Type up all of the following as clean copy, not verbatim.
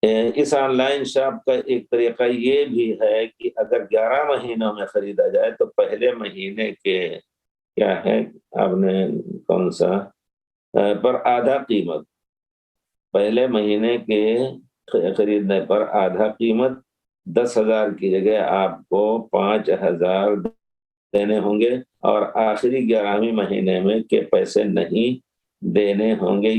Us on line shop کا ایک طریقہ یہ بھی ہے کہ اگر 11 مہینوں میں خریدا جائے تو پہلے مہینے کے کیا ہے آپ نے کون سا پر آدھا قیمت، پہلے مہینے کے خریدنے پر آدھا قیمت 10,000 کی جگہ آپ کو 5,000 دینے ہوں گے، اور آخری 11ویں مہینے میں کے پیسے نہیں دینے ہوں گے۔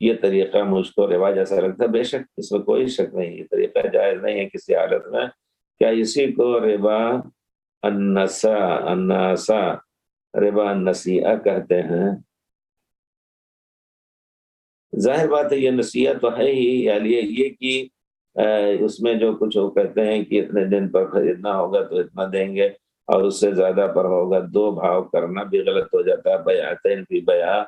یہ طریقہ مجھ کو رواج ایسا لگتا ہے، بے شک اس میں کوئی شک نہیں، یہ طریقہ جائز نہیں ہے کسی حالت میں۔ کیا اسی کو ربا النسا ربا النسیہ کہتے ہیں؟ ظاہر بات ہے یہ نسیہ تو ہے ہی، یعنی یہ کہ اس میں جو کچھ وہ کہتے ہیں کہ اتنے دن پر خریدنا ہوگا تو اتنا دیں گے، اور اس سے زیادہ پر ہوگا، دو بھاؤ کرنا بھی غلط ہو جاتا ہے، بیعتین فی بیع،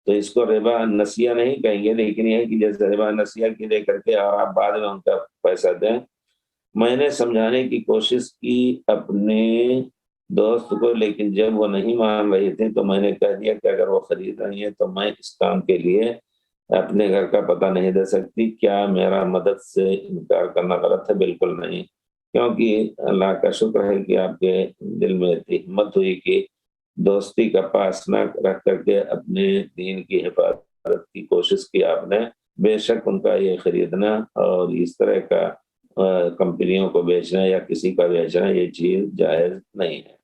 تو اس کو ربا نسیہ نہیں کہیں گے، لیکن یہ ہے کہ جیسے ربا نسیہ کی دے کر کے اور آپ بعد میں ان کا پیسہ دیں۔ میں نے سمجھانے کی کوشش کی اپنے دوست کو، لیکن جب وہ نہیں مان رہی تھی تو میں نے کہہ دیا کہ اگر وہ خرید رہی ہیں تو میں اس کام کے لیے اپنے گھر کا پتہ نہیں دے سکتی، کیا میرا مدد سے انکار کرنا غلط ہے؟ بالکل نہیں، کیونکہ اللہ کا شکر ہے کہ آپ کے دل میں اتنی ہمت ہوئی کہ دوستی کا پاس نہ رکھ کر کے اپنے دین کی حفاظت کی کوشش کی آپ نے۔ بے شک ان کا یہ خریدنا اور اس طرح کا کمپنیوں کو بیچنا یا کسی کا بیچنا یہ چیز جائز نہیں ہے۔